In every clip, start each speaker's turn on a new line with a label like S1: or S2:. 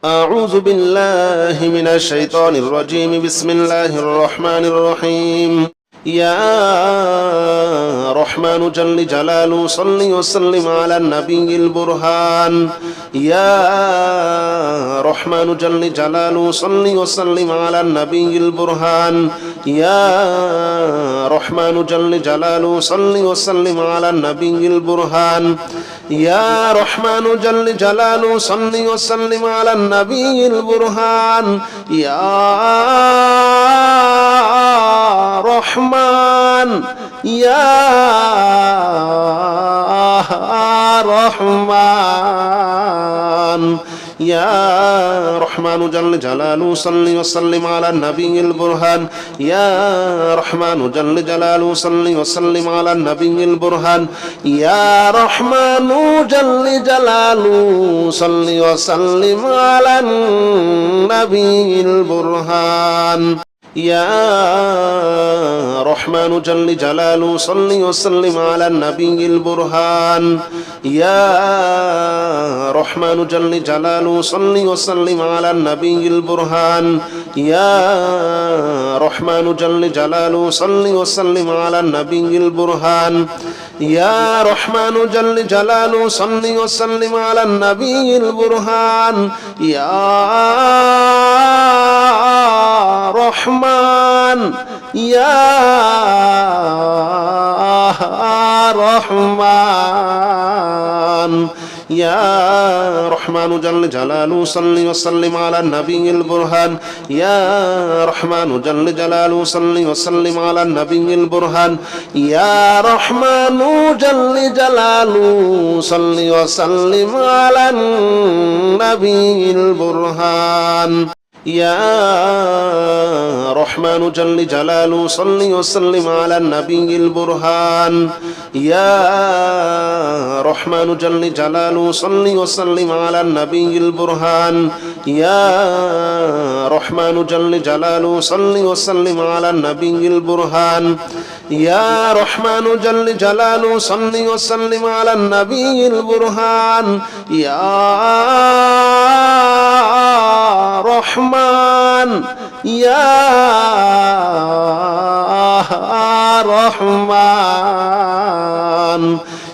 S1: أعوذ بالله من الشيطان الرجيم بسم الله الرحمن الرحيم يا رحمن جل جلاله صل وسلم على النبي البرهان يا رحمن جل جلاله صل وسلم على النبي البرهان يا رحمن جل جلاله صل وسلم على النبي البرهان يا رحمن جل جلاله صل وسلم على النبي البرهان يا رحمن يا رحمن يا رحمن جل جلاله صل وسلم على النبي البرهان يا رحمن جل جلاله صل وسلم على النبي البرهان يا رحمن جل جلاله صل وسلم على النبي البرهان يا رحمن جل جلاله صل وسلم على النبي البرهان يا رحمن جل جلاله صل وسلم على النبي البرهان يا رحمن جل جلاله صل وسلم على النبي البرهان يا رحمن جل جلاله صل وسلم على النبي البرهان يا رحمن يا رحمن يا رحمن جل جلاله صل وسلم على النبي البرهان يا رحمن جل جلاله صل وسلم على النبي البرهان يا رحمن جل جلاله صل وسلم على النبي البرهان يا رحمن جل جلاله صل وسلم على النبي البرهان يا رحمن جل جلاله صل وسلم على النبي البرهان يا رحمن جل جلاله صل وسلم على النبي البرهان يا رحمن جل جلاله صل وسلم على النبي البرهان يا رحمن يا رحمن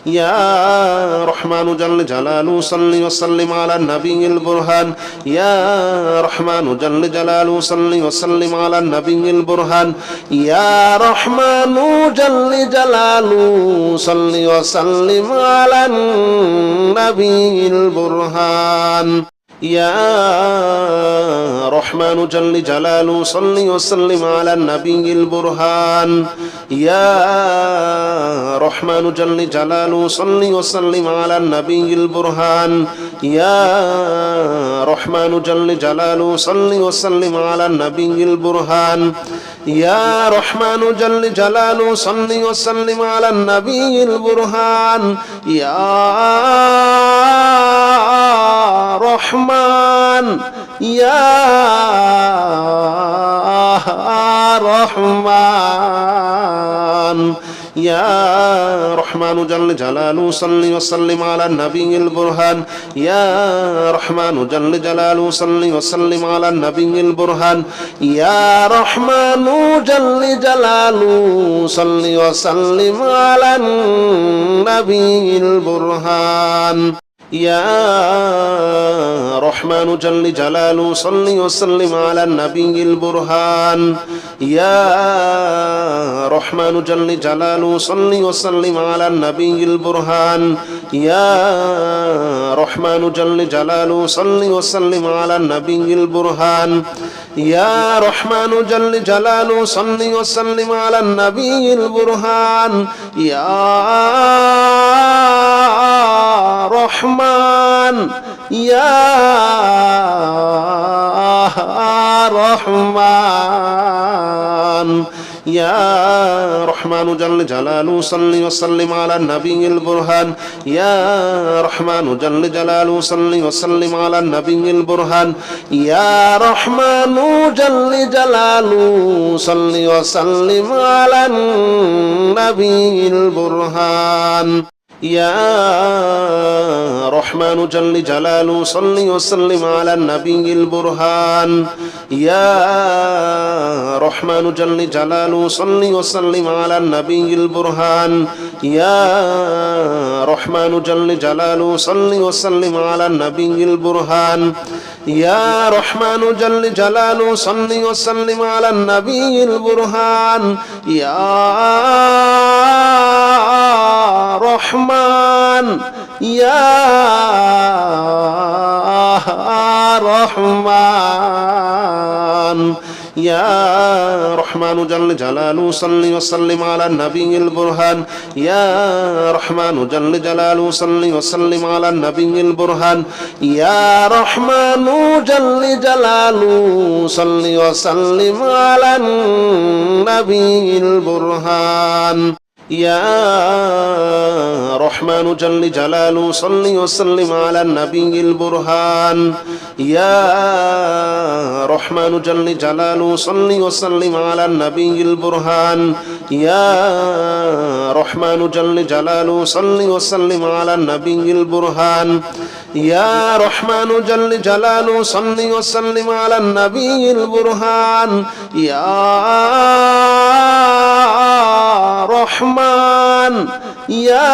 S1: يا رحمن جل جلاله صل وسلم على النبي البرهان يا رحمن جل جلاله صل وسلم على النبي البرهان يا رحمن جل جلاله صل وسلم على النبي البرهان يا رحمن جل جلاله صل وسلم على النبي البرهان يا رحمن جل جلاله صل وسلم على النبي البرهان يا رحمن جل جلاله صل وسلم على النبي البرهان يا رحمن جل جلاله صل وسلم على النبي البرهان يا رحمن يا رحمن يا رحمن جل جلاله صل وسلم على النبي البرهان يا رحمن جل جلاله صل وسلم على النبي البرهان يا رحمن جل جلاله صل وسلم على النبي البرهان يا رحمن جل جلاله صل وسلم على النبي البرهان يا رحمن جل جلاله صل وسلم على النبي البرهان يا رحمن جل جلاله صل وسلم على النبي البرهان يا رحمن جل جلاله صل وسلم على النبي البرهان يا رحمن يا رحمن يا رحمن جل جلاله صل وسلم على النبي البرهان يا رحمن جل جلاله صل وسلم على النبي البرهان يا رحمن جل جلاله صل وسلم على النبي البرهان يا رحمن جل جلاله صل وسلم على النبي البرهان يا رحمن جل جلاله صل وسلم على النبي البرهان يا رحمن جل جلاله صل وسلم على النبي البرهان يا رحمن جل جلاله صل وسلم على النبي البرهان يا رحمن يا رحمن يا رحمن جل جلاله صل وسلم على النبي البرهان يا رحمن جل جلاله صل وسلم على النبي البرهان يا رحمن جل جلاله صل وسلم على النبي البرهان يا رحمن جل جلاله صل وسلم على النبي البرهان يا رحمن جل جلاله صل وسلم على النبي البرهان يا رحمن جل جلاله صل وسلم على النبي البرهان يا رحمن جل جلاله صل وسلم على النبي البرهان يا رحمن يا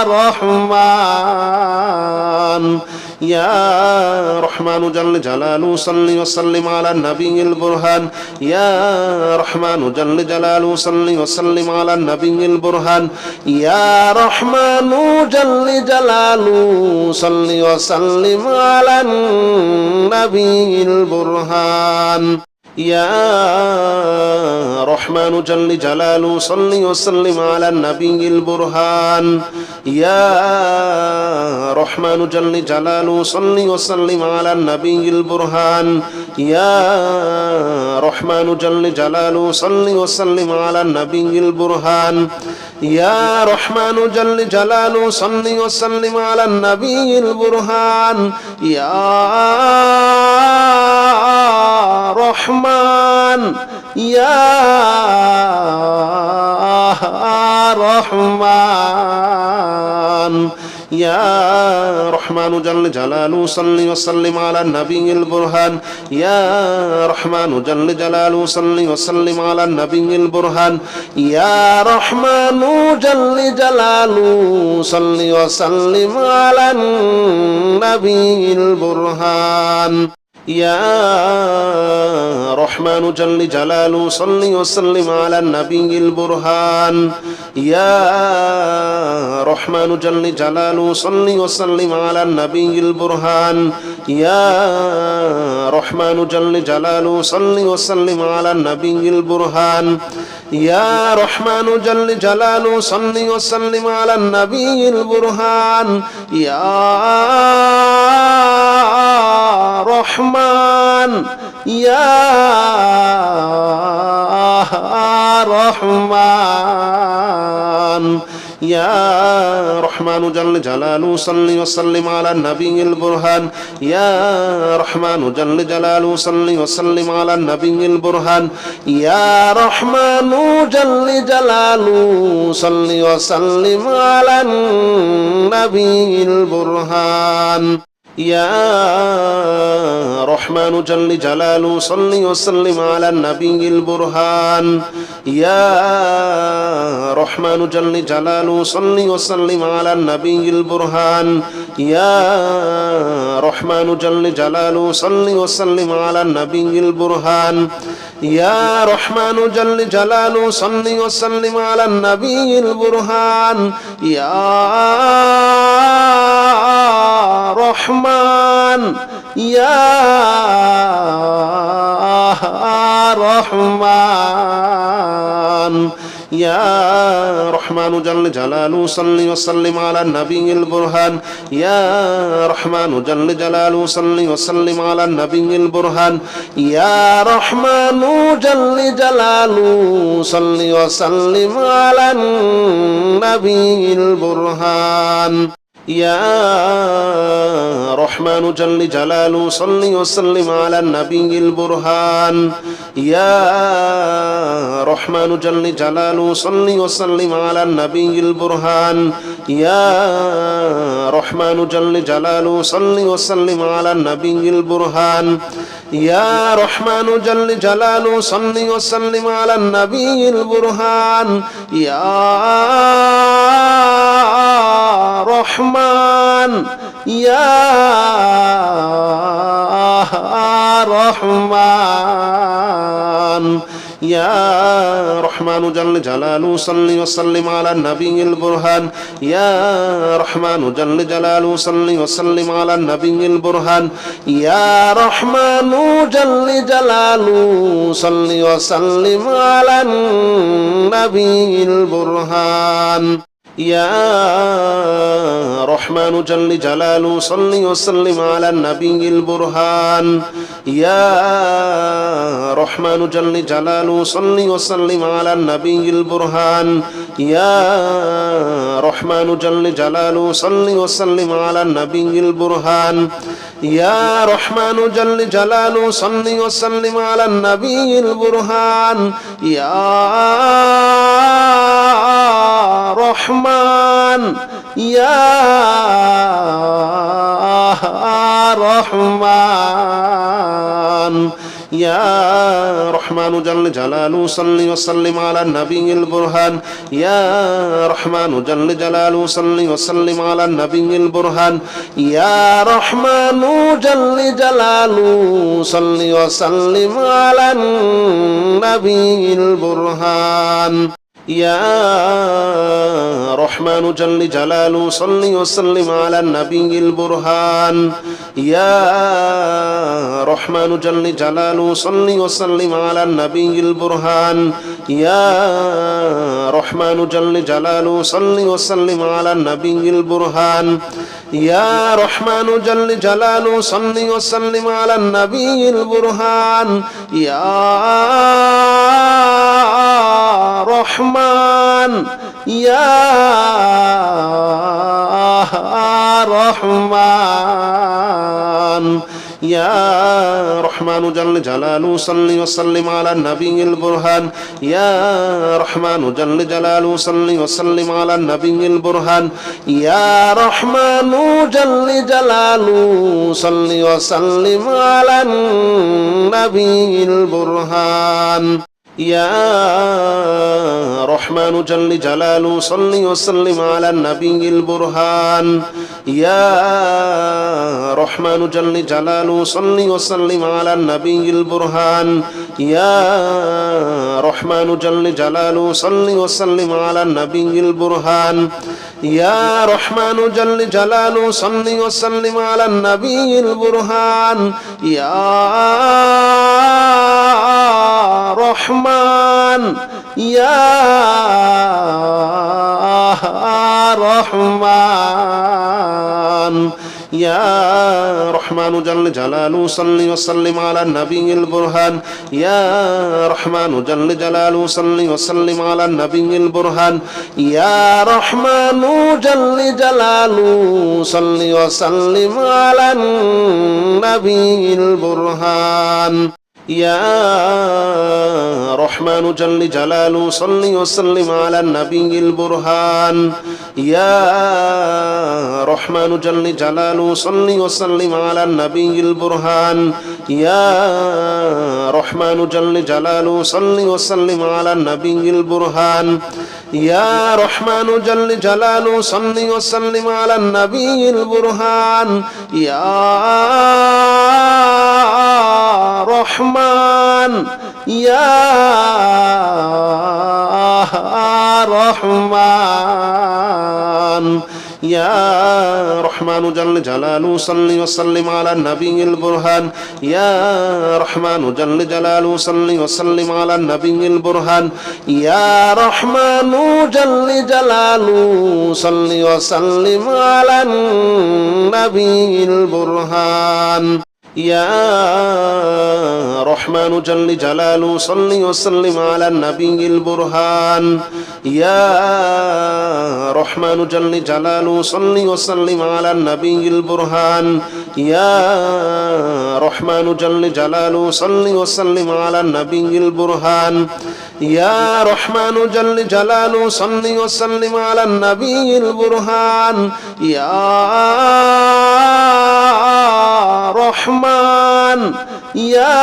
S1: رحمن يا رحمن جل جلاله صل وسلم على النبي البرهان يا رحمن جل جلاله صل وسلم على النبي البرهان يا رحمن جل جلاله صل وسلم على النبي البرهان يا رحمن جل جلاله صل وسلم على النبي البرهان يا رحمن جل جلاله صل وسلم على النبي البرهان يا رحمن جل جلاله صل وسلم على النبي البرهان يا رحمن جل جلاله صل وسلم على النبي البرهان يا رحمن يا رحمن يا رحمن جل جلاله صل وسلم على النبي البرهان يا رحمن جل جلاله صل وسلم على النبي البرهان يا رحمن جل جلاله صل وسلم على النبي البرهان يا رحمن جل جلاله صل وسلم على النبي البرهان يا رحمن جل جلاله صل وسلم على النبي البرهان يا رحمن جل جلاله صل وسلم على النبي البرهان يا رحمن جل جلاله صل وسلم على النبي البرهان يا رحمن يا رحمن يا رحمن جل جلاله صل وسلم على النبي البرهان يا رحمن جل جلاله صل وسلم على النبي البرهان يا رحمن جل جلاله صل وسلم على النبي البرهان يا رحمن جل جلاله صل وسلم على النبي البرهان يا رحمن جل جلاله صل وسلم على النبي البرهان يا رحمن جل جلاله صل وسلم على النبي البرهان يا رحمن جل جلاله صل وسلم على النبي البرهان يا رحمن يا رحمن يا رحمن جل جلاله صل وسلم على النبي البرهان يا رحمن جل جلاله صل وسلم على النبي البرهان يا رحمن جل جلاله صل وسلم على النبي البرهان يا رحمن جل جلاله صل وسلم على النبي البرهان يا رحمن جل جلاله صل وسلم على النبي البرهان يا رحمن جل جلاله صل وسلم على النبي البرهان يا رحمن جل جلاله صل وسلم على النبي البرهان يا رحمن يا رحمن يا رحمن جل جلاله صل وسلم على النبي البرهان يا رحمن جل جلاله صل وسلم على النبي البرهان يا رحمن جل جلاله صل وسلم على النبي البرهان يا رحمن جل جلاله صل وسلم على النبي البرهان يا رحمن جل جلاله صل وسلم على النبي البرهان يا رحمن جل جلاله صل وسلم على النبي البرهان يا رحمن جل جلاله صل وسلم على النبي البرهان يا رحمن يا رحمن يا رحمن جل جلاله صل وسلم على النبي البرهان يا رحمن جل جلاله صل وسلم على النبي البرهان يا رحمن جل جلاله صل وسلم على النبي البرهان يا رحمن جل جلاله صل وسلم على النبي البرهان يا رحمن جل جلاله صل وسلم على النبي البرهان يا رحمن جل جلاله صل وسلم على النبي البرهان يا رحمن جل جلاله صل وسلم على النبي البرهان يا رحمن يا رحمن يا رحمن جل جلاله صل وسلم على النبي البرهان يا رحمن جل جلاله صل وسلم على النبي البرهان يا رحمن جل جلاله صل وسلم على النبي البرهان يا رحمن جل جلاله صل وسلم على النبي البرهان يا رحمن جل جلاله صل وسلم على النبي البرهان يا رحمن جل جلاله صل وسلم على النبي البرهان يا رحمن جل جلاله صل وسلم على النبي البرهان يا رحمن يا رحمن يا رحمن جل جلاله صل وسلم على النبي البرهان يا رحمن جل جلاله صل وسلم على النبي البرهان يا رحمن جل جلاله صل وسلم على النبي البرهان يا رحمن جل جلاله صل وسلم على النبي البرهان يا رحمن جل جلاله صل وسلم على النبي البرهان يا رحمن جل جلاله صل وسلم على النبي البرهان يا رحمن جل جلاله صل وسلم على النبي البرهان يا رحمن يا رحمن يا رحمن جل جلاله صل وسلم على النبي البرهان يا رحمن جل جلاله صل وسلم على النبي البرهان يا رحمن جل جلاله صل وسلم على النبي البرهان يا رحمن جل جلاله صل وسلم على النبي البرهان يا رحمن جل جلاله صل وسلم على النبي البرهان يا رحمن جل جلاله صل وسلم على النبي البرهان يا رحمن جل جلاله صل وسلم على النبي البرهان يا رحمن يا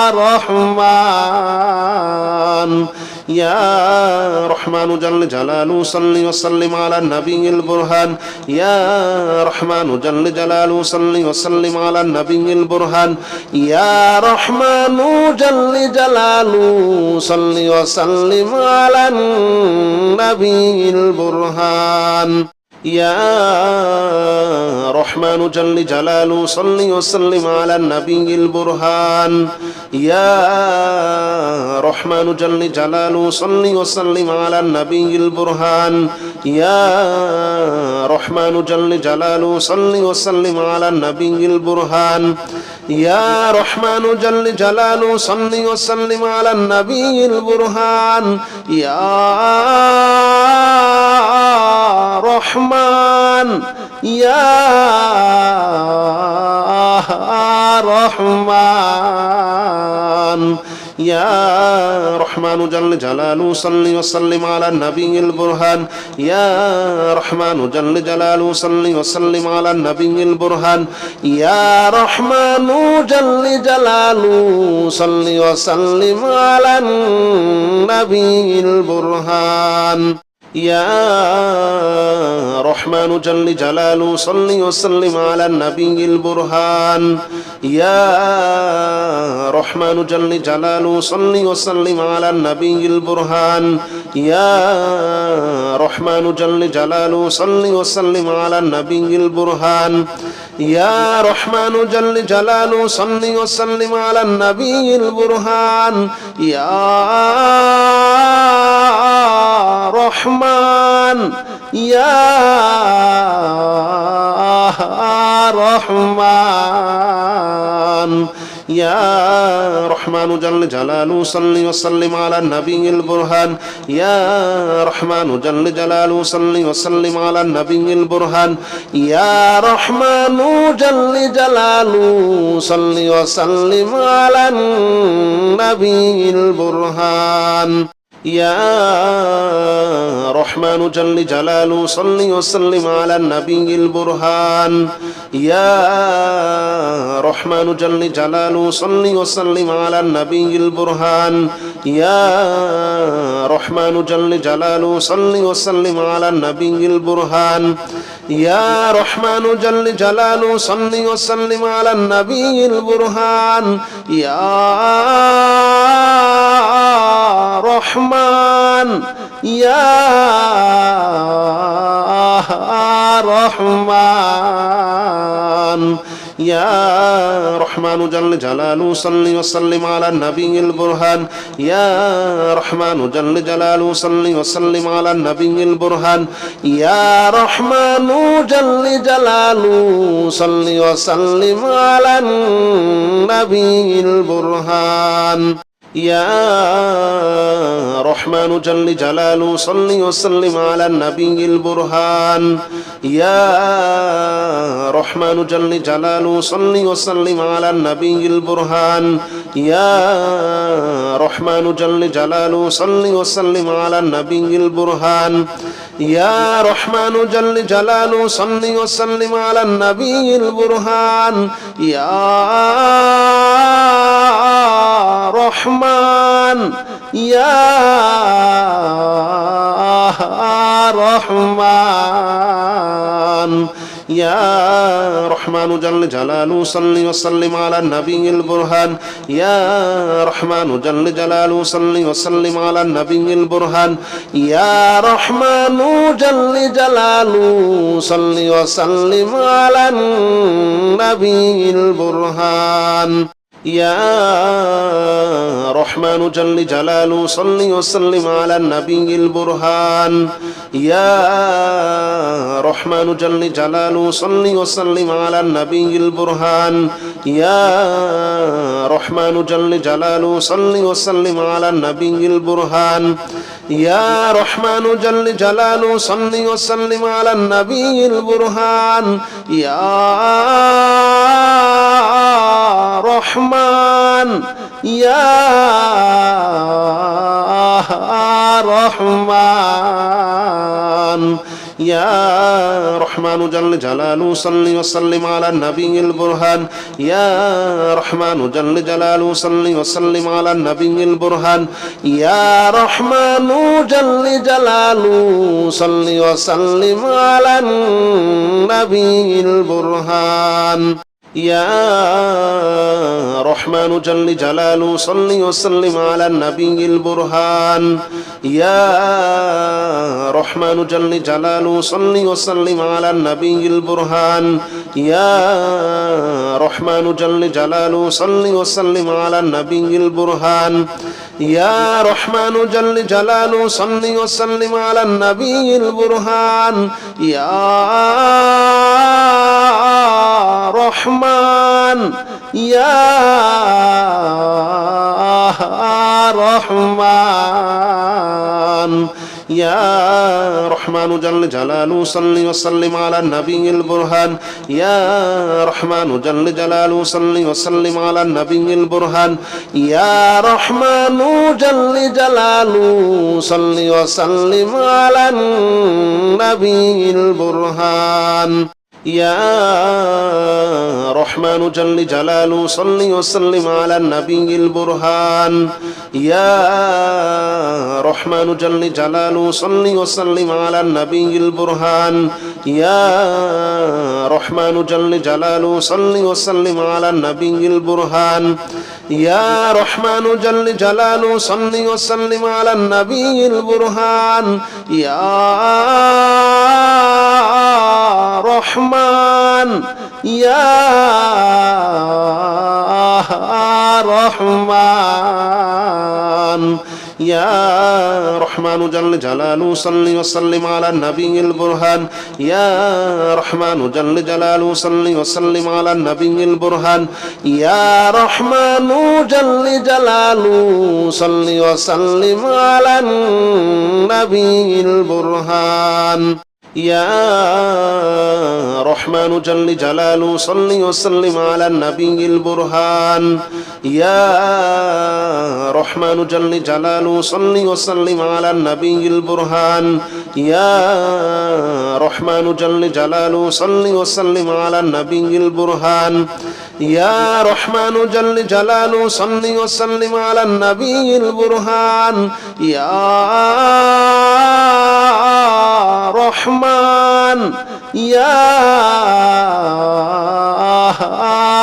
S1: رحمن يا رحمن جل جلاله صل وسلم على النبي البرهان يا رحمن جل جلاله صل وسلم على النبي البرهان يا رحمن جل جلاله صل وسلم على النبي البرهان يا رحمن جل جلاله صل وسلم على النبي البرهان يا رحمن جل جلاله صل وسلم على النبي البرهان يا رحمن جل جلاله صل وسلم على النبي البرهان يا رحمن جل جلاله صل وسلم على النبي البرهان يا رحمن يا رحمن يا رحمن جل جلاله صل وسلم على النبي البرهان يا رحمن جل جلاله صل وسلم على النبي البرهان يا رحمن جل جلاله صل وسلم على النبي البرهان يا رحمن جل جلاله صل وسلم على النبي البرهان يا رحمن جل جلاله صل وسلم على النبي البرهان يا رحمن جل جلاله صل وسلم على النبي البرهان يا رحمن جل جلاله صل وسلم على النبي البرهان يا رحمن يا رحمن يا رحمن جل جلاله صل وسلم على النبي البرهان يا رحمن جل جلاله صل وسلم على النبي البرهان يا رحمن جل جلاله صل وسلم على النبي البرهان يا رحمن جل جلاله صل وسلم على النبي البرهان يا رحمن جل جلاله صل وسلم على النبي البرهان يا رحمن جل جلاله صل وسلم على النبي البرهان يا رحمن جل جلاله صل وسلم على النبي البرهان يا رحمن يا رحمن يا رحمن جل جلاله صل وسلم على النبي البرهان يا رحمن جل جلاله صل وسلم على النبي البرهان يا رحمن جل جلاله صل وسلم على النبي البرهان يا رحمن جل جلاله صل وسلم على النبي البرهان يا رحمن جل جلاله صل وسلم على النبي البرهان يا رحمن جل جلاله صل وسلم على النبي البرهان يا رحمن جل جلاله صل وسلم على النبي البرهان يا رحمن يا رحمن يا رحمن جل جلاله صل وسلم على النبي البرهان يا رحمن جل جلاله صل وسلم على النبي البرهان يا رحمن جل جلاله صل وسلم على النبي البرهان يا رحمن جل جلاله صل وسلم على النبي البرهان يا رحمن جل جلاله صل وسلم على النبي البرهان يا رحمن جل جلاله صل وسلم على النبي البرهان يا رحمن جل جلاله صل وسلم على النبي البرهان يا رحمن يا رحمن يا رحمن جل جلاله صل وسلم على النبي البرهان يا رحمن جل جلاله صل وسلم على النبي البرهان يا رحمن جل جلاله صل وسلم على النبي البرهان يا رحمن جل جلاله صل وسلم على النبي البرهان يا رحمن جل جلاله صل وسلم على النبي البرهان يا رحمن جل جلاله صل وسلم على النبي البرهان يا رحمن جل جلاله صل وسلم على النبي البرهان يا رحمن يا رحمن يا رحمن جل جلاله صل وسلم على النبي البرهان يا رحمن جل جلاله صل وسلم على النبي البرهان يا رحمن جل جلاله صل وسلم على النبي البرهان يا رحمن جل جلاله صل وسلم على النبي البرهان يا رحمن جل جلاله صل وسلم على النبي البرهان يا رحمن جل جلاله صل وسلم على النبي البرهان يا رحمن جل جلاله صل وسلم على النبي البرهان يا رحمن يا رحمن يا رحمن جل جلاله صل وسلم على النبي البرهان يا رحمن جل جلاله صل وسلم على النبي البرهان يا رحمن جل جلاله صل وسلم على النبي البرهان يا رحمن جل جلاله صل وسلم على النبي البرهان يا رحمن جل جلاله صل وسلم على النبي البرهان يا رحمن جل جلاله صل وسلم على النبي البرهان يا رحمن جل جلاله صل وسلم على النبي البرهان يا رحمن يا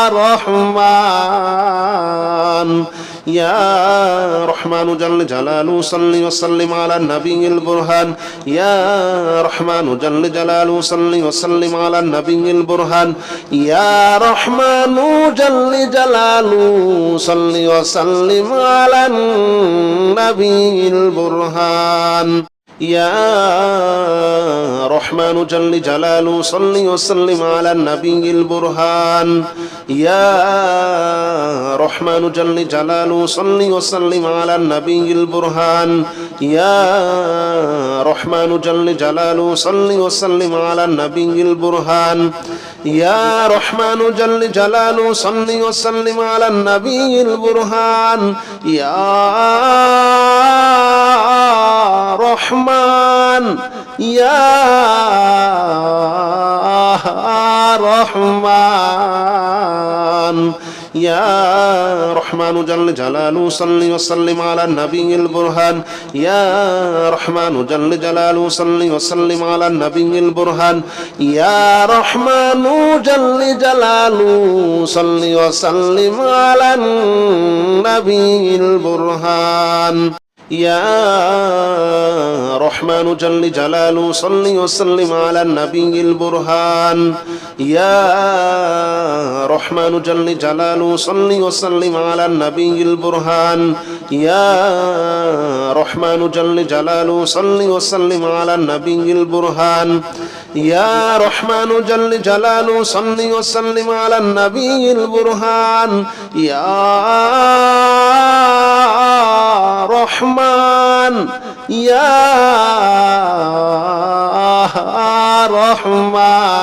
S1: رحمن يا رحمن جل جلاله صل وسلم على النبي البرهان يا رحمن جل جلاله صل وسلم على النبي البرهان يا رحمن جل جلاله صل وسلم على النبي البرهان يا رحمن جل جلاله صل وسلم على النبي البرهان يا رحمن جل جلاله صل وسلم على النبي البرهان يا رحمن جل جلاله صل وسلم على النبي البرهان يا رحمن جل جلاله صل وسلم على النبي البرهان يا رحمن يا رحمن يا رحمن جل جلاله صل وسلم على النبي البرهان يا رحمن جل جلاله صل وسلم على النبي البرهان يا رحمن جل جلاله صل وسلم على النبي البرهان يا رحمن جل جلاله صل وسلم على النبي البرهان يا رحمن جل جلاله صل وسلم على النبي البرهان يا رحمن جل جلاله صل وسلم على النبي البرهان يا رحمن جل جلاله صل وسلم على النبي البرهان يا رحمن ইয়া রহমান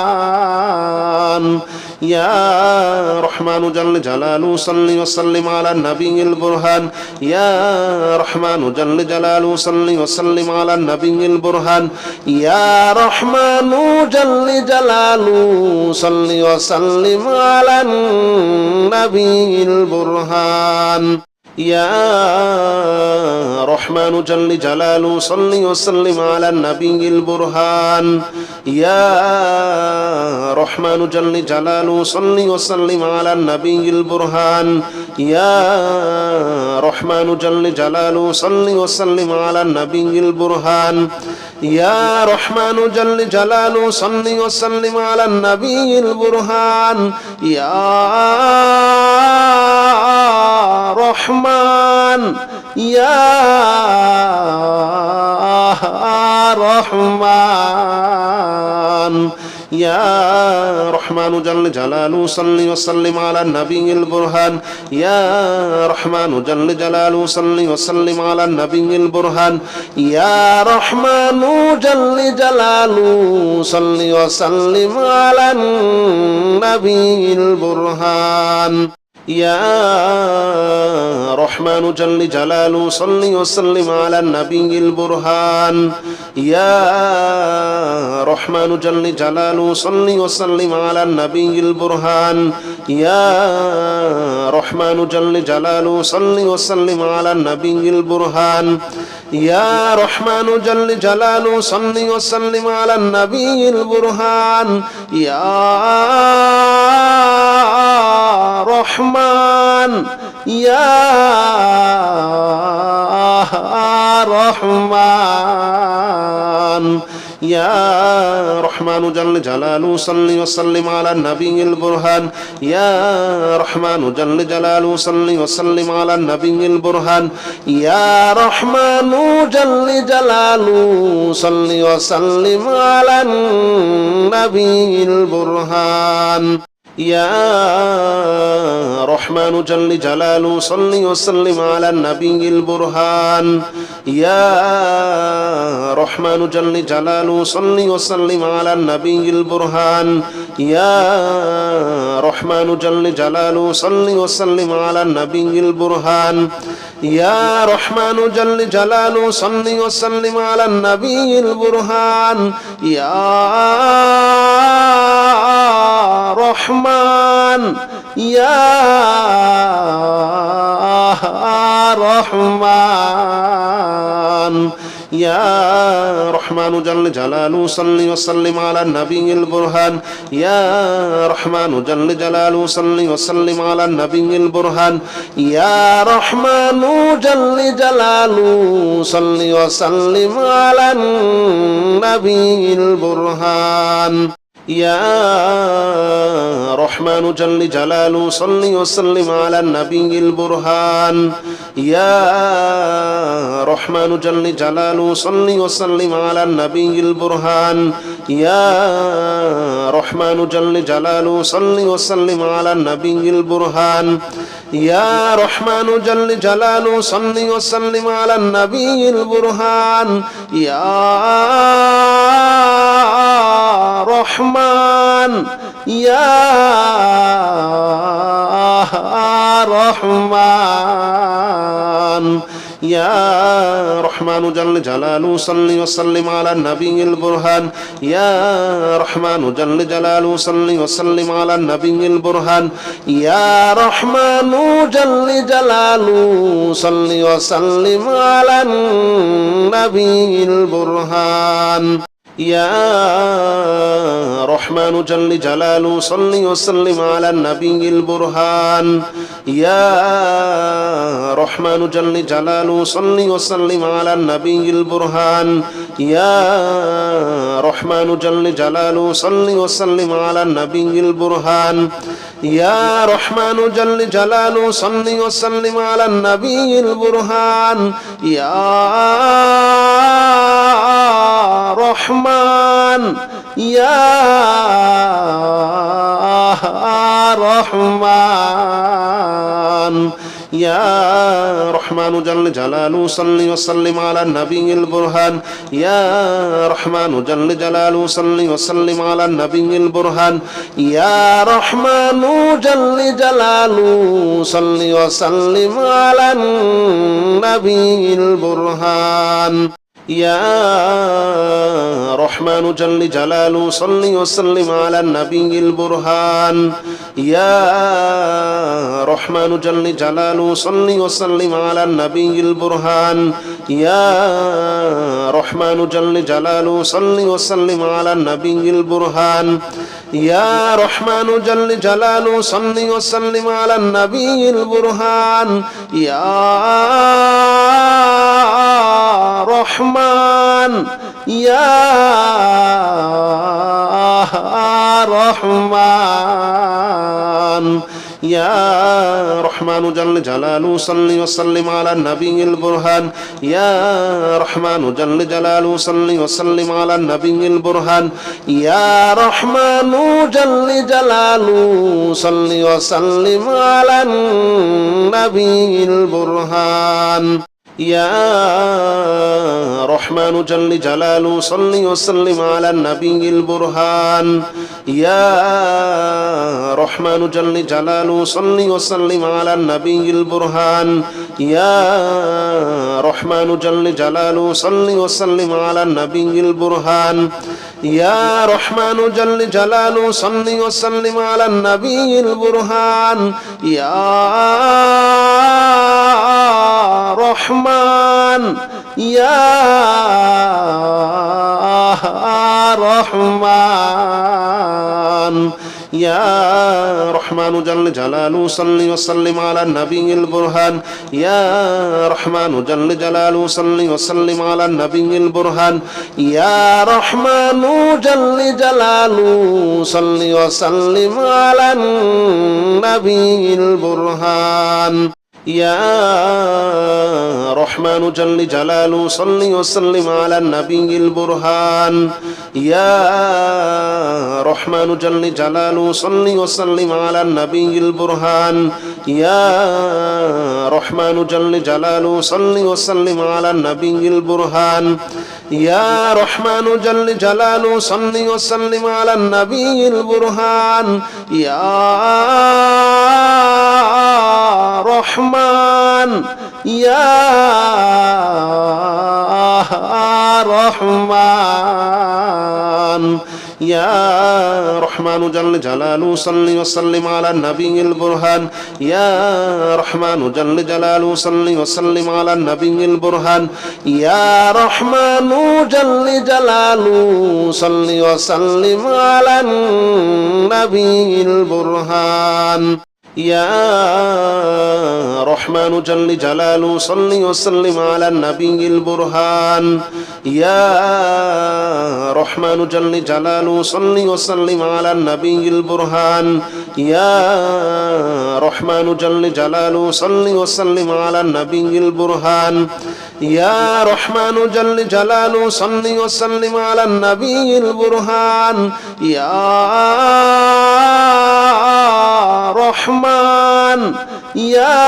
S1: ইয়া রহমান জাল্লে জালালু সাল্লি ওয়া সাল্লিম আলা নবিয়িল বুরহান ইয়া রহমান জাল্লে জালালু সাল্লি ওয়া সাল্লিম আলা নবিয়িল বুরহান ইয়া রহমান জাল্লে জালালু সাল্লি ওয়া সাল্লিম আলা নবিয়িল বুরহান يا رحمن جل جلاله صل وسلم على النبي البرهان يا رحمن جل جلاله صل وسلم على النبي البرهان يا رحمن جل جلاله صل وسلم على النبي البرهان يا رحمن جل جلاله صل وسلم على النبي البرهان يا رحمن يا رحمن يا رحمن جل جلاله صل وسلم على النبي البرهان يا رحمن جل جلاله صل وسلم على النبي البرهان يا رحمن جل جلاله صل وسلم على النبي البرهان يا رحمن جل جلاله صل وسلم على النبي البرهان يا رحمن جل جلاله صل وسلم على النبي البرهان يا رحمن جل جلاله صل وسلم على النبي البرهان يا رحمن جل جلاله صل وسلم على النبي البرهان يا رحمن يا رحمن يا رحمن جل جلاله صل وسلم على النبي البرهان يا رحمن جل جلاله صل وسلم على النبي البرهان يا رحمن جل جلاله صل وسلم على النبي البرهان يا رحمن جل جلاله صل وسلم على النبي البرهان يا رحمن جل جلاله صل وسلم على النبي البرهان يا رحمن جل جلاله صل وسلم على النبي البرهان يا رحمن جل جلاله صل وسلم على النبي البرهان يا رحمن يا رحمن يا رحمن جل جلاله صل وسلم على النبي البرهان يا رحمن جل جلاله صل وسلم على النبي البرهان يا رحمن جل جلاله صل وسلم على النبي البرهان يا رحمن جل جلاله صل وسلم على النبي البرهان يا رحمن جل جلاله صل وسلم على النبي البرهان يا رحمن جل جلاله صل وسلم على النبي البرهان يا رحمن جل جلاله صل وسلم على النبي البرهان يا رحمن يا رحمن يا رحمن جل جلاله صل وسلم على النبي البرهان يا رحمن جل جلاله صل وسلم على النبي البرهان يا رحمن جل جلاله صل وسلم على النبي البرهان يا رحمن جل جلاله صل وسلم على النبي البرهان يا رحمن جل جلاله صل وسلم على النبي البرهان يا رحمن جل جلاله صل وسلم على النبي البرهان يا رحمن جل جلاله صل وسلم على النبي البرهان يا رحمن يا رحمن يا رحمن جل جلاله صل وسلم على النبي البرهان يا رحمن جل جلاله صل وسلم على النبي البرهان يا رحمن جل جلاله صل وسلم على النبي البرهان يا رحمن جل جلاله صل وسلم على النبي البرهان يا رحمن جل جلاله صل وسلم على النبي البرهان يا رحمن جل جلاله صل وسلم على النبي البرهان يا رحمن جل جلاله صل وسلم على النبي البرهان يا رحمن يا رحمن يا رحمن جل جلاله صل وسلم على النبي البرهان يا رحمن جل جلاله صل وسلم على النبي البرهان يا رحمن جل جلاله صل وسلم على النبي البرهان يا رحمن جل جلاله صل وسلم على النبي البرهان يا رحمن جل جلاله صل وسلم على النبي البرهان يا رحمن جل جلاله صل وسلم على النبي البرهان يا رحمن جل جلاله صل وسلم على النبي البرهان يا رحمن يا رحمن يا رحمن جل جلاله صل وسلم على النبي البرهان يا رحمن جل جلاله صل وسلم على النبي البرهان يا رحمن جل جلاله صل وسلم على النبي البرهان يا رحمن جل جلاله صل وسلم على النبي البرهان يا رحمن جل جلاله صل وسلم على النبي البرهان يا رحمن جل جلاله صل وسلم على النبي البرهان يا رحمن جل جلاله صل وسلم على النبي البرهان يا رحمن يا رحمن يا رحمن جل جلاله صل وسلم على النبي البرهان يا رحمن جل جلاله صل وسلم على النبي البرهان يا رحمن جل جلاله صل وسلم على النبي البرهان يا رحمن جل جلاله صل وسلم على النبي البرهان يا رحمن جل جلاله صل وسلم على النبي البرهان يا رحمن جل جلاله صل وسلم على النبي البرهان يا رحمن جل جلاله صل وسلم على النبي البرهان يا رحمن يا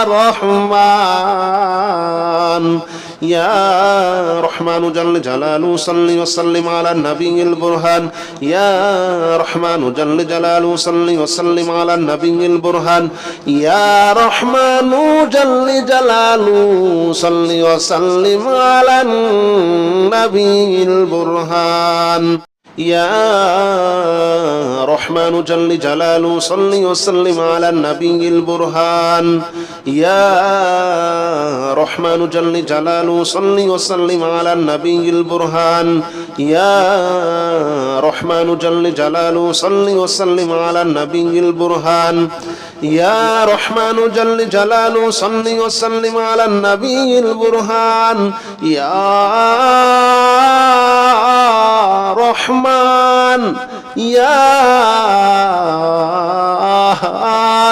S1: رحمن يا رحمن جل جلاله صل وسلم على النبي البرهان يا رحمن جل جلاله صل وسلم على النبي البرهان يا رحمن جل جلاله صل وسلم على النبي البرهان يا رحمن جل جلاله صل وسلم على النبي البرهان يا رحمن جل جلاله صل وسلم على النبي البرهان يا رحمن جل جلاله صل وسلم على النبي البرهان يا رحمن جل جلاله صل وسلم على النبي البرهان يا رحمن يا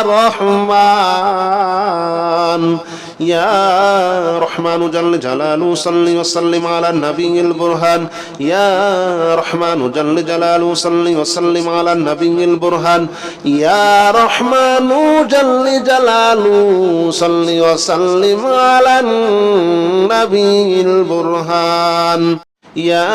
S1: رحمن يا رحمن جل جلاله صل وسلم على النبي البرهان يا رحمن جل جلاله صل وسلم على النبي البرهان يا رحمن جل جلاله صل وسلم على النبي البرهان يا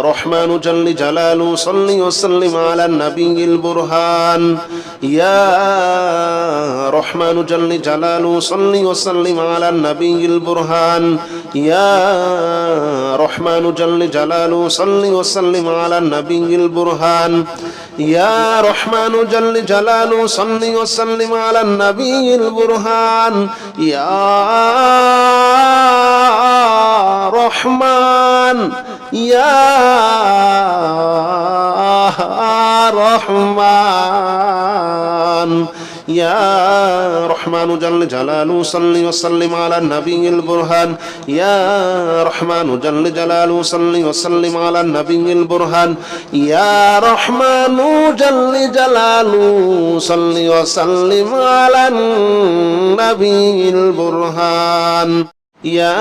S1: رحمن جل جلاله صل وسلم على النبي البرهان يا رحمن جل جلاله صل وسلم على النبي البرهان يا رحمن جل جلاله صل وسلم على النبي البرهان يا رحمن جل جلاله صل وسلم على النبي البرهان يا رحمن يا رحمن يا رحمن جل جلاله صل وسلم على النبي البرهان يا رحمن جل جلاله صل وسلم على النبي البرهان يا رحمن جل جلاله صل وسلم على النبي البرهان يا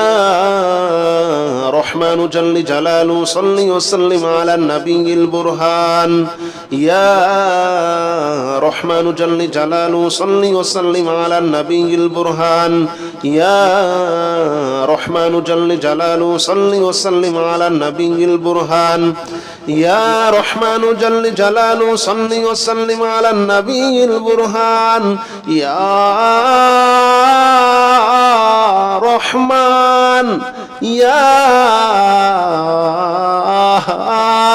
S1: رحمن جل جلاله صل وسلم على النبي البرهان يا رحمن جل جلاله صل وسلم على النبي البرهان يا رحمن جل جلاله صل وسلم على النبي البرهان يا رحمن جل جلاله صل وسلم على النبي البرهان يا رحمن يا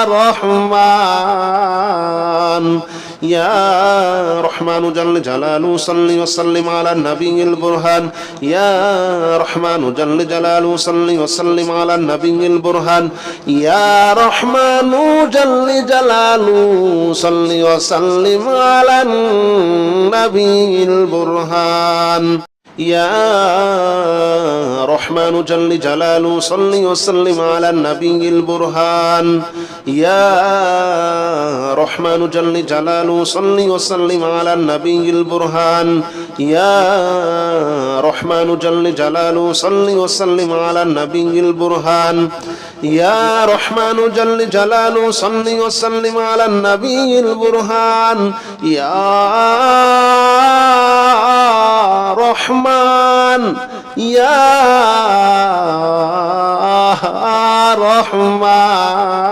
S1: رحمن يا رحمن جل جلاله صل وسلم على النبي البرهان يا رحمن جل جلاله صل وسلم على النبي البرهان يا رحمن جل جلاله صل وسلم على النبي البرهان يا رحمن جل جلاله صل وسلم على النبي البرهان يا رحمن جل جلاله صل وسلم على النبي البرهان يا رحمن جل جلاله صل وسلم على النبي البرهان يا رحمن جل جلاله صل وسلم على النبي البرهان يا رحمن يا رحمن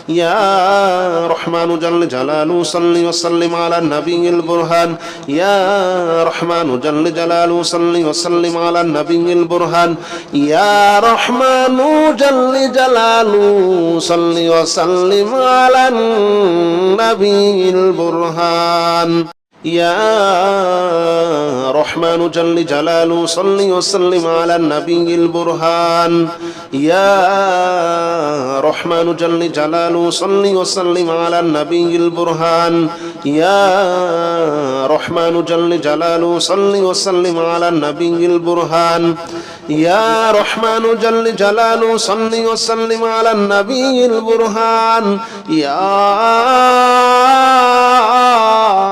S1: يا رحمن جل جلاله صل وسلم على النبي البرهان يا رحمن جل جلاله صل وسلم على النبي البرهان يا رحمن جل جلاله صل وسلم على النبي البرهان يا رحمن جل جلاله صل وسلم على النبي البرهان يا رحمن جل جلاله صل وسلم على النبي البرهان يا رحمن جل جلاله صل وسلم على النبي البرهان يا رحمن جل جلاله صل وسلم على النبي البرهان يا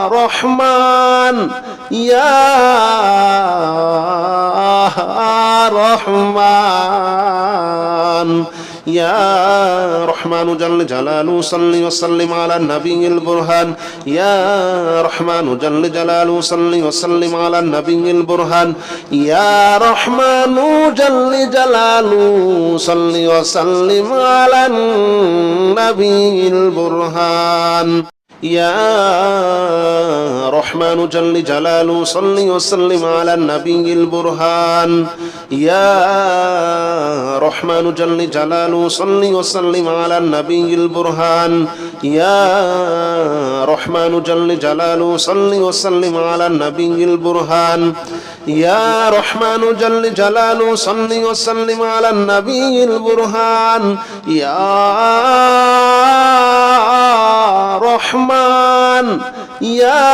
S1: رحمن يا رحمن يا رحمن جل جلاله صل وسلم على النبي البرهان يا رحمن جل جلاله صل وسلم على النبي البرهان يا رحمن جل جلاله صل وسلم على النبي البرهان يا رحمن جل جلاله صل وسلم على النبي البرهان يا رحمن جل جلاله صل وسلم على النبي البرهان يا رحمن جل جلاله صل وسلم على النبي البرهان يا رحمن جل جلاله صل وسلم على النبي البرهان يا رحمن يا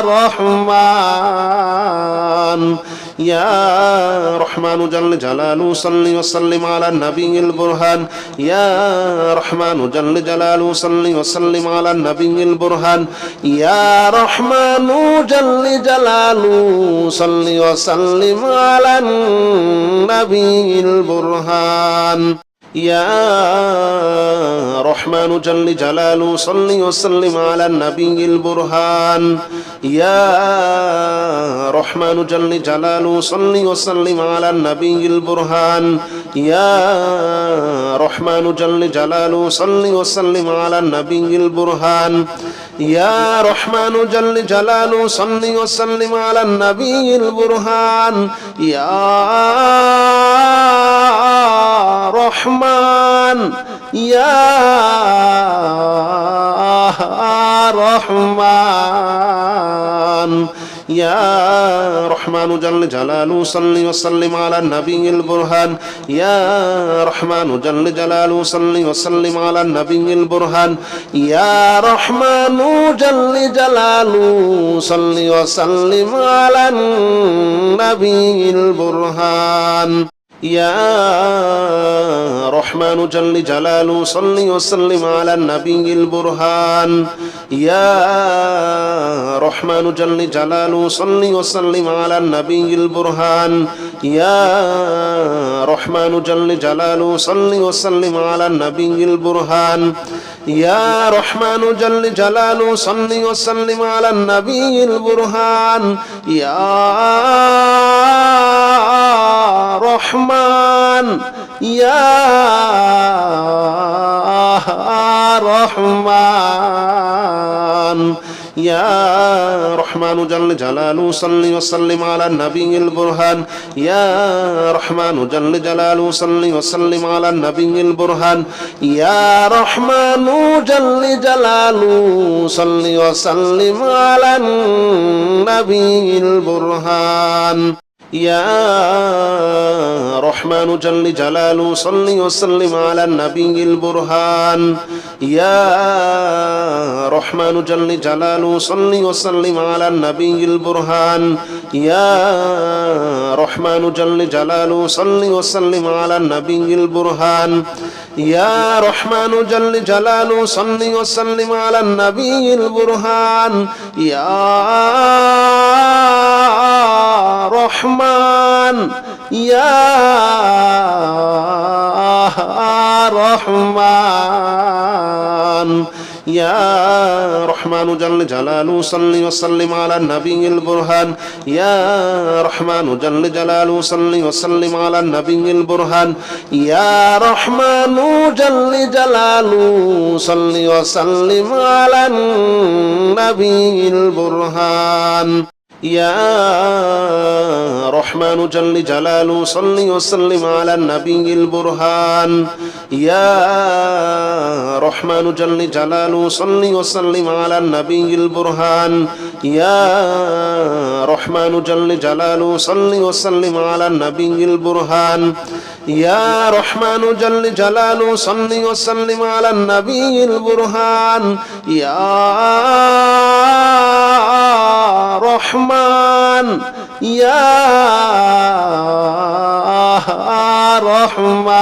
S1: رحمن يا رحمن جل جلاله صل وسلم على النبي البرهان يا رحمن جل جلاله صل وسلم على النبي البرهان يا رحمن جل جلاله صل وسلم على النبي البرهان يا رحمن جل جلاله صل وسلم على النبي البرهان يا رحمن جل جلاله صل وسلم على النبي البرهان يا رحمن جل جلاله صل وسلم على النبي البرهان يا رحمن جل جلاله صل وسلم على النبي البرهان يا رحمن يا رحمن يا رحمن جل جلاله صل وسلم على النبي البرهان يا رحمن جل جلاله صل وسلم على النبي البرهان يا رحمن جل جلاله صل وسلم على النبي البرهان يا رحمن جل جلاله صل وسلم على النبي البرهان يا رحمن جل جلاله صل وسلم على النبي البرهان يا رحمن جل جلاله صل وسلم على النبي البرهان يا رحمن جل جلاله صل وسلم على النبي البرهان يا رحمن يا رحمن يا رحمن جل جلاله صل وسلم على النبي البرهان يا رحمن جل جلاله صل وسلم على النبي البرهان يا رحمن جل جلاله صل وسلم على النبي البرهان يا رحمن جل جلاله صل وسلم على النبي البرهان يا رحمن جل جلاله صل وسلم على النبي البرهان يا رحمن جل جلاله صل وسلم على النبي البرهان يا رحمن جل جلاله صل وسلم على النبي البرهان يا رحمن يا رحمن يا رحمن جل جلاله صل وسلم على النبي البرهان يا رحمن جل جلاله صل وسلم على النبي البرهان يا رحمن جل جلاله صل وسلم على النبي البرهان يا رحمن جل جلاله صل وسلم على النبي البرهان يا رحمن جل جلاله صل وسلم على النبي البرهان يا رحمن جل جلاله صل وسلم على النبي البرهان يا رحمن جل جلاله صل وسلم على النبي البرهان يا رحمن يا رحمن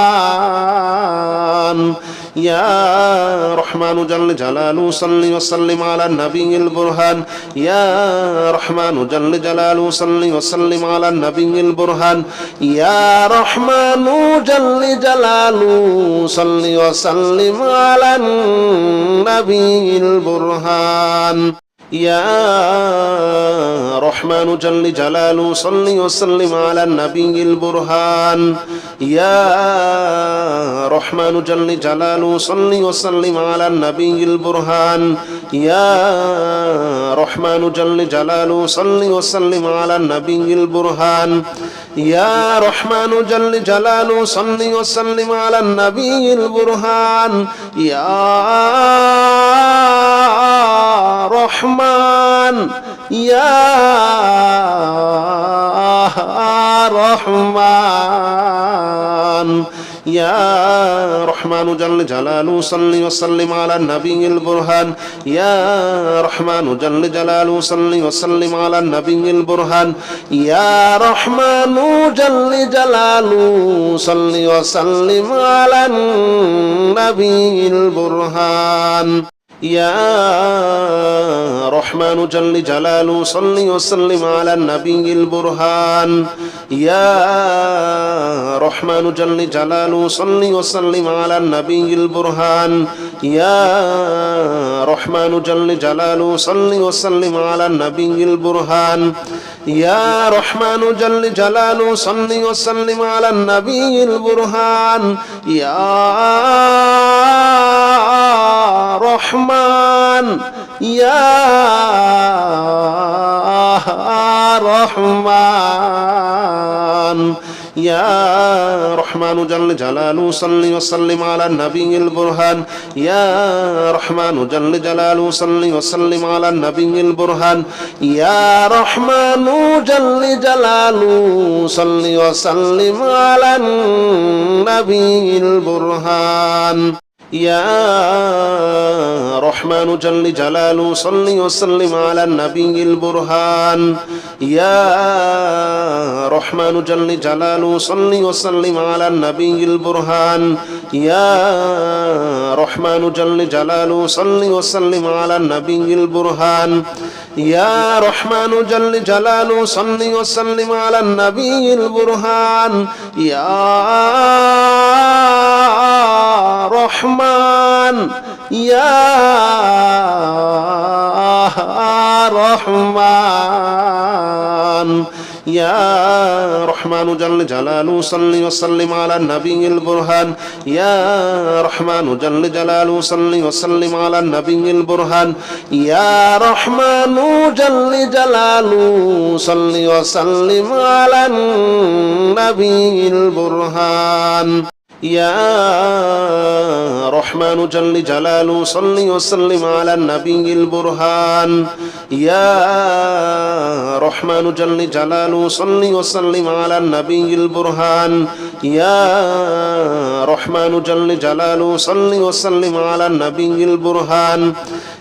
S1: يا رحمن جل جلاله صل وسلم على النبي البرهان يا رحمن جل جلاله صل وسلم على النبي البرهان يا رحمن جل جلاله صل وسلم على النبي البرهان يا رحمن جل جلاله صل وسلم على النبي البرهان يا رحمن جل جلاله صل وسلم على النبي البرهان يا رحمن جل جلاله صل وسلم على النبي البرهان يا رحمن جل جلاله صل وسلم على النبي البرهان يا رحمن يا رحمن يا رحمن جل جلاله صل وسلم على النبي البرهان يا رحمن جل جلاله صل وسلم على النبي البرهان يا رحمن جل جلاله صل وسلم على النبي البرهان يا رحمن جل جلاله صل وسلم على النبي البرهان يا رحمن جل جلاله صل وسلم على النبي البرهان يا رحمن جل جلاله صل وسلم على النبي البرهان يا رحمن جل جلاله صل وسلم على النبي البرهان يا رحمن يا رحمن يا رحمن جل جلاله صل وسلم على النبي البرهان يا رحمن جل جلاله صل وسلم على النبي البرهان يا رحمن جل جلاله صل وسلم على النبي البرهان يا رحمن جل جلاله صل وسلم على النبي البرهان يا رحمن جل جلاله صل وسلم على النبي البرهان يا رحمن جل جلاله صل وسلم على النبي البرهان يا رحمن جل جلاله صل وسلم على النبي البرهان يا رحمن يا رحمن يا رحمن جل جلاله صل وسلم على النبي البرهان يا رحمن جل جلاله صل وسلم على النبي البرهان يا رحمن جل جلاله صل وسلم على النبي البرهان يا رحمن جل جلاله صل وسلم على النبي البرهان يا رحمن جل جلاله صل وسلم على النبي البرهان يا رحمن جل جلاله صل وسلم على النبي البرهان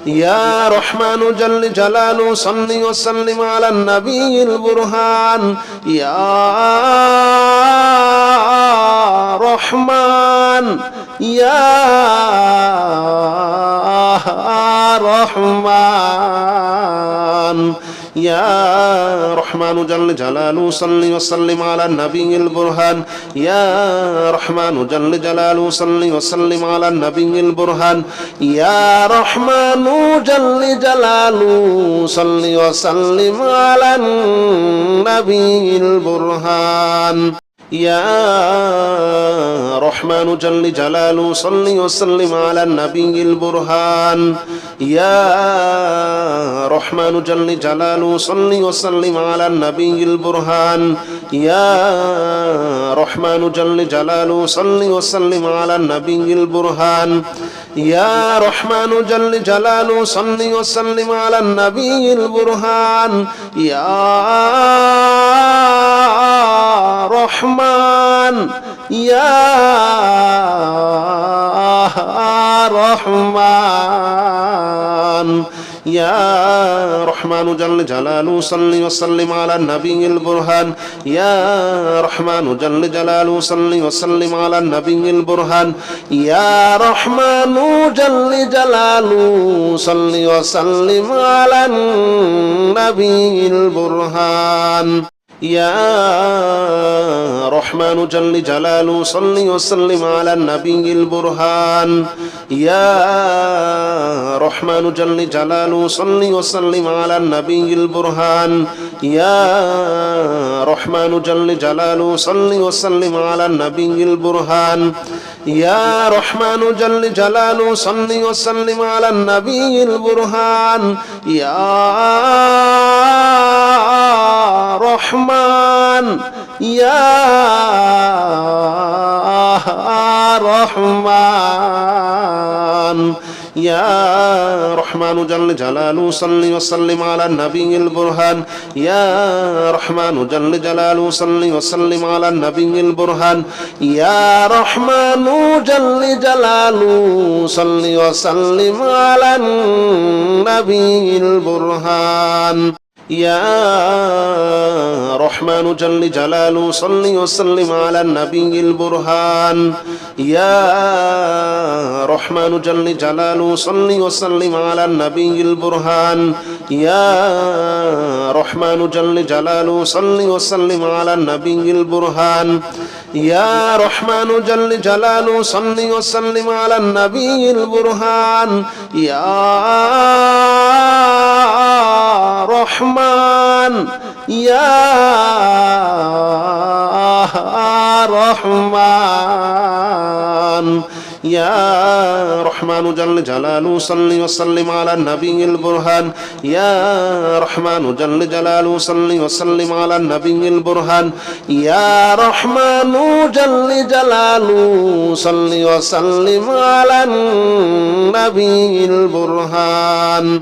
S1: يا رحمن جل جلاله صل وسلم على النبي البرهان يا رحمن يا رحمن يا رحمن جل جلاله صل وسلم على النبي البرهان يا رحمن جل جلاله صل وسلم على النبي البرهان يا رحمن جل جلاله صل وسلم على النبي البرهان يا رحمن جل جلاله صل وسلم على النبي البرهان يا رحمن جل جلاله صل وسلم على النبي البرهان يا رحمن جل جلاله صل وسلم على النبي البرهان يا رحمن جل جلاله صل وسلم على النبي البرهان يا رحمن يا رحمن يا رحمن جل جلاله صل وسلم على النبي البرهان يا رحمن جل جلاله صل وسلم على النبي البرهان يا رحمن جل جلاله صل وسلم على النبي البرهان يا رحمن جل جلاله صل وسلم على النبي البرهان يا رحمن جل جلاله صل وسلم على النبي البرهان يا رحمن جل جلاله صل وسلم على النبي البرهان يا رحمن جل جلاله صل وسلم على النبي البرهان يا رحمن يا رحمن يا رحمن جل جلاله صل وسلم على النبي البرهان يا رحمن جل جلاله صل وسلم على النبي البرهان يا رحمن جل جلاله صل وسلم على النبي البرهان يا رحمن جل جلاله صل وسلم على النبي البرهان يا رحمن جل جلاله صل وسلم على النبي البرهان يا رحمن جل جلاله صل وسلم على النبي البرهان يا رحمن جل جلاله صل وسلم على النبي البرهان يا رحمن يا رحمن يا رحمن جل جلاله صل وسلم على النبي البرهان يا رحمن جل جلاله صل وسلم على النبي البرهان يا رحمن جل جلاله صل وسلم على النبي البرهان